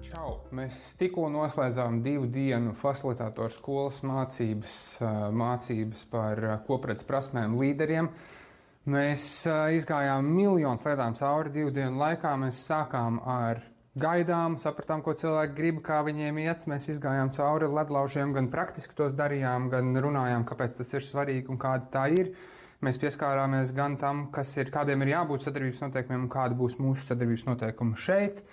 Čau! Mēs tikko noslēdzām 2 dienu facilitātoru skolas mācības par kopredzes prasmēm līderiem. Mēs izgājām miljonus lietām cauri 2 dienu laikā. Mēs sākām ar gaidām, sapratām, ko cilvēki grib, kā viņiem iet. Mēs izgājām cauri ledlaužiem, gan praktiski tos darījām, gan runājām, kāpēc tas ir svarīgi un kāda tā ir. Mēs pieskārāmies gan tam, kādiem ir jābūt sadarbības noteikumiem un kāda būs mūsu sadarbības noteikumi šeit.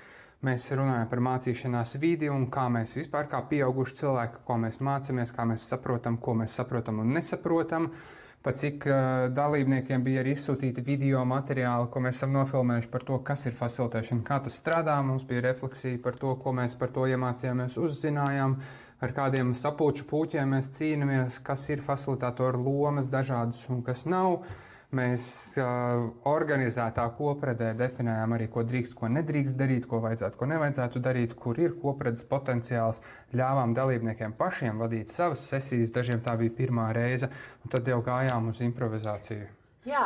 Mēs runājam par mācīšanās vidi un kā mēs vispār kā pieauguši cilvēki, ko mēs mācāmies, kā mēs saprotam, ko mēs saprotam un nesaprotam. Pat cik dalībniekiem bija arī izsūtīti video materiāli, ko mēs esam nofilmējuši par to, kas ir facilitēšana, kā tas strādā. Mums bija refleksija par to, ko mēs par to iemācījāmies, uzzinājām, ar kādiem sapulču pūķiem mēs cīnāmies, kas ir facilitātoru lomas dažādas un kas nav. Mēs organizētā kopredē definējām arī, ko drīkst, ko nedrīkst darīt, ko vajadzētu, ko nevajadzētu darīt, kur ir kopredzes potenciāls. Ļāvām dalībniekiem pašiem vadīt savas sesijas, dažiem tā bija pirmā reize, un tad jau gājām uz improvizāciju. Jā,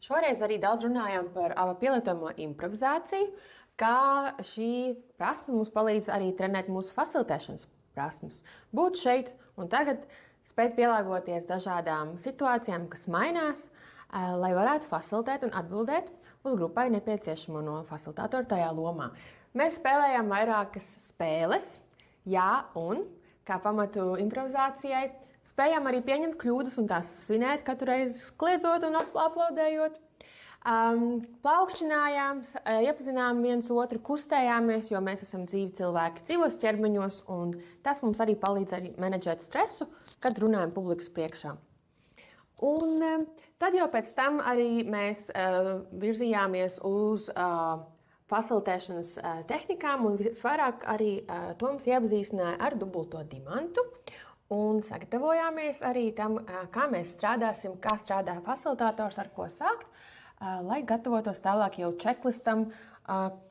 šoreiz arī daudz runājām par pielietojamo improvizāciju, kā šī prasme mums palīdz arī trenēt mūsu facilitēšanas prasmes. Būt šeit un tagad, spēt pielāgoties dažādām situācijām, kas mainās, lai varētu facilitēt un atbildēt uz grupai nepieciešamo no facilitātora tajā lomā. Mēs spēlējām vairākas spēles, jā, un kā pamatu improvizācijai, spējām arī pieņemt kļūdas un tās svinēt katru reizi kliedzot un aplaudējot. Plaukšķinājām, iepazinām viens otru, kustējāmies, jo mēs esam dzīvi cilvēki dzīvos ķermeņos, un tas mums arī palīdz arī menedžēt stresu, kad runājam publikas priekšā. Un tad jau pēc tam arī mēs virzījāmies uz facilitēšanas tehnikām, un visvairāk arī to mums iepazīstināja ar dubulto dimantu, un sagatavojāmies arī tam, kā mēs strādāsim, kā strādā facilitātors, ar ko sākt, lai gatavotos tālāk jau checklistam,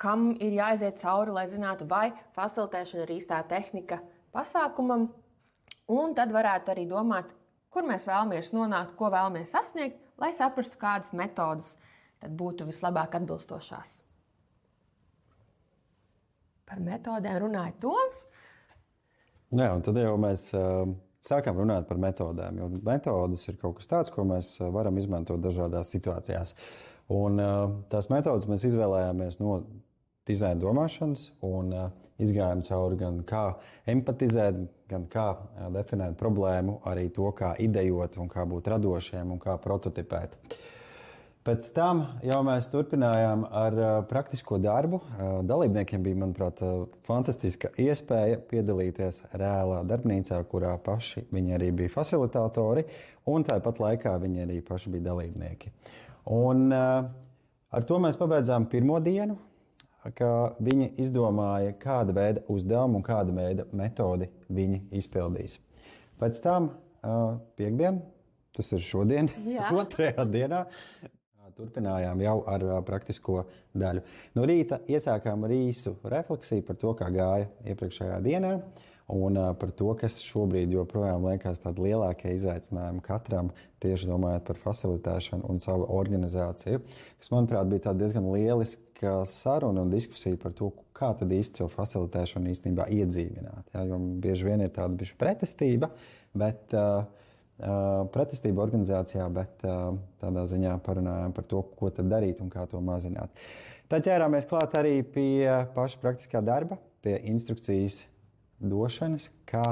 kam ir jāiziet cauri, lai zinātu, vai facilitēšana ir īstā tehnika pasākumam, un tad varētu arī domāt, kur mēs vēlamies nonākt, ko vēlamies sasniegt, lai saprastu, kādas metodas tad būtu vislabāk atbilstošās. Par metodēm runāja Toms. Jā, un tad jau mēs sākām runāt par metodēm, jo metodas ir kaut kas tāds, ko mēs varam izmantot dažādās situācijās. Un tās metodas mēs izvēlējāmies no dizaina domāšanas un izgājām cauri gan kā empatizēt, gan kā definēt problēmu, arī to, kā idejot un kā būt radošiem un kā prototipēt. Pēc tam jau mēs turpinājām ar praktisko darbu. Dalībniekiem bija, manuprāt, fantastiska iespēja piedalīties reālā darbnīcā, kurā paši viņi arī bija facilitātori, un tāpat laikā viņi arī paši bija dalībnieki. Un ar to mēs pabeidzām pirmo dienu, ka viņi izdomāja, kāda veida uzdevumu un kāda veida metodi viņi izpildīs. Pēc tam piektdien, tas ir šodien, otrajā dienā, turpinājām jau ar praktisko daļu. No rīta iesākām ar īsu refleksiju par to, kā gāja iepriekšējā dienā un par to, kas šobrīd joprojām liekas tādi lielākie izaicinājumi katram, tieši domājot par facilitēšanu un savu organizāciju, kas, manuprāt, bija tāda diezgan lieliska saruna un diskusija par to, kā tad īsti šo facilitēšanu īstenībā iedzīvināt. Ja, jo bieži vien ir tāda bišķi pretestība, pretestība organizācijā, bet tādā ziņā parunājām par to, ko tad darīt un kā to mazināt. Tad ķērāmies klāt arī pie paša praktiskā darba, pie instrukcijas došanas, kā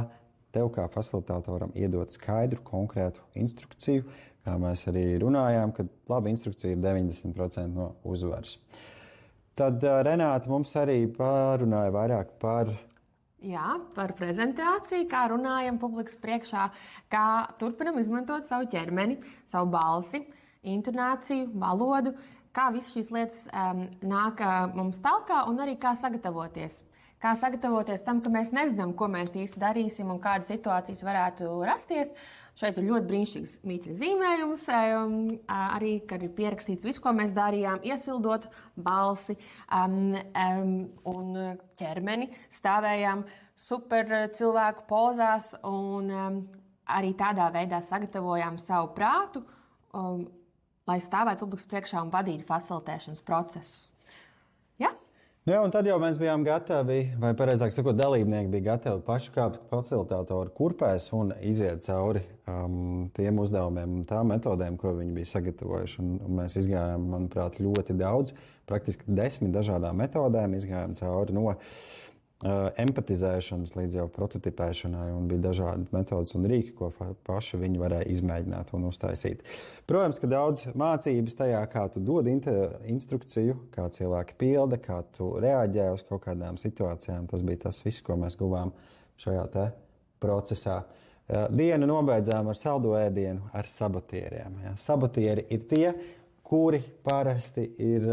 tev kā facilitātoram iedot skaidru, konkrētu instrukciju, kā mēs arī runājām, ka laba instrukcija ir 90% no uzvaras. Tad Renāta mums arī parunāja vairāk par prezentāciju, kā runājam publikas priekšā, kā turpinam izmantot savu ķermeni, savu balsi, intonāciju, valodu, kā visas šīs lietas nāk mums talkā un arī kā sagatavoties. Kā sagatavoties tam, ka mēs nezinām, ko mēs īsti darīsim un kādas situācijas varētu rasties. Šeit ir ļoti brīnišķīgs mītļa zīmējums, arī, kad ir pierakstīts visu, ko mēs darījām, iesildot balsi un ķermeni, stāvējām super cilvēku pozās un arī tādā veidā sagatavojām savu prātu, lai stāvētu publikas priekšā un vadītu facilitēšanas procesus. Ja? Jā, un tad jau mēs bijām gatavi, vai pareizāk sakot, dalībnieki bija gatavi paši kāpt facilitātoru kurpēs un iziet cauri tiem uzdevumiem un tām metodēm, ko viņi bija sagatavojuši. Un mēs izgājām, manuprāt, ļoti daudz, praktiski 10 dažādām metodēm, izgājām cauri no empatizēšanas līdz jau prototipēšanai, un bija dažādi metodas un rīki, ko paši viņi varēja izmēģināt un uztaisīt. Protams, ka daudz mācības tajā, kā tu dod instrukciju, kā cilvēki pilda, kā tu reaģē uz kaut kādām situācijām. Tas bija tas viss, ko mēs guvām šajā te procesā. Dienu nobeidzām ar saldo ēdienu ar sabotieriem. Ja. Sabotieri ir tie, kuri parasti ir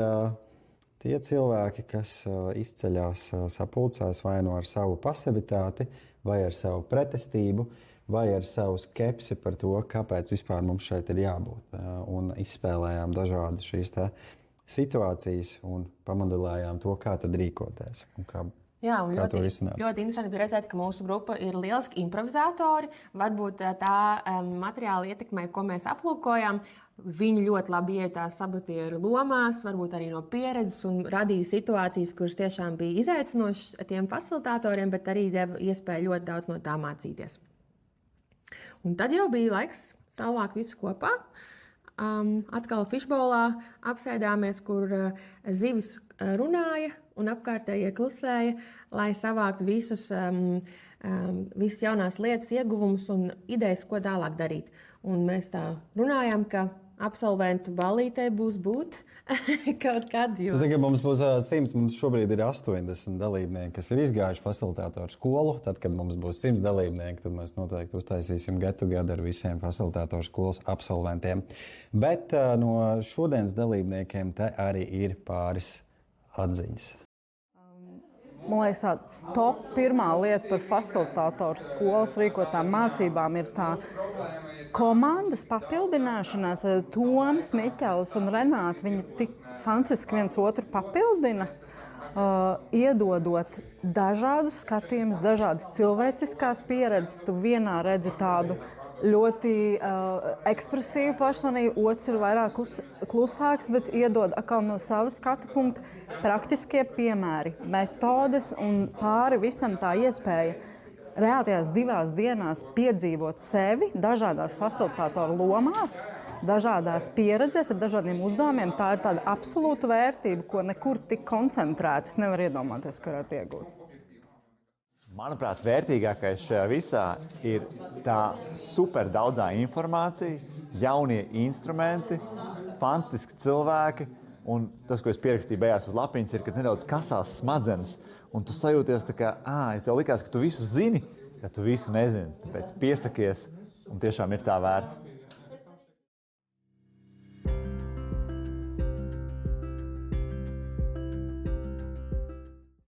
tie cilvēki, kas izceļās sapulcēs vai nu ar savu pasivitāti, vai ar savu pretestību, vai ar savu skepsi par to, kāpēc vispār mums šeit ir jābūt. Un izspēlējām dažādas šīs situācijas un pamodelējām to, kā tad rīkoties. Jā, un ļoti interesanti bija redzēt, ka mūsu grupa ir lieliski improvizatori. Varbūt tā materiāla ietekmē, ko mēs aplūkojām, viņi ļoti labi iejutās sabotieru lomās, varbūt arī no pieredzes un radīja situācijas, kuras tiešām bija izaicinošas tiem facilitatoriem, bet arī deva iespēju ļoti daudz no tā mācīties. Un tad jau bija laiks savākt visu kopā. Atkal fishbolā apsēdāmies, kur zivis runāja un apkārtējie klusēja, lai savāktu visas jaunās lietas, ieguvumus un idejas, ko tālāk darīt. Un mēs tā runājām, ka absolventu ballītē būs būt kaut kad. Jo... Tagad mums būs 100, mums šobrīd ir 80 dalībnieki, kas ir izgājuši facilitātoru skolu. Tad, kad mums būs 100 dalībnieki, tad mēs noteikti uztaisīsim get together ar visiem facilitātoru skolas absolventiem. Bet no šodienas dalībniekiem te arī ir pāris atziņas. Man liekas, tā top pirmā lieta par facilitātoru skolas rīkotām mācībām ir tā komandas papildināšanās. Toms, Miķels un Renāte, viņi tik fantastiski viens otru papildina, iedodot dažādus skatījumus, dažādas cilvēciskās pieredzes. Tu vienā redzi tādu ļoti ekspresīvu personību, otrs ir vairāk klusāks, bet iedod atkal no sava skatu punkta praktiskie piemēri, metodes un pāri visam tā iespēja reālajās 2 dienās piedzīvot sevi dažādās facilitātoru lomās, dažādās pieredzēs ar dažādiem uzdevumiem. Tā ir tāda absolūta vērtība, ko nekur tik koncentrētas nevar iedomāties, ka varētu iegūt. Manuprāt, vērtīgākais šajā visā ir tā super daudzā informācija, jaunie instrumenti, fantastiski cilvēki. Un tas, ko es pierakstīju beigās uz lapiņas, ir, ka nedaudz kasās smadzenes. Un tu sajūties tā kā, ja tev likās, ka tu visu zini, ja tu visu nezini. Tāpēc piesakies un tiešām ir tā vērts.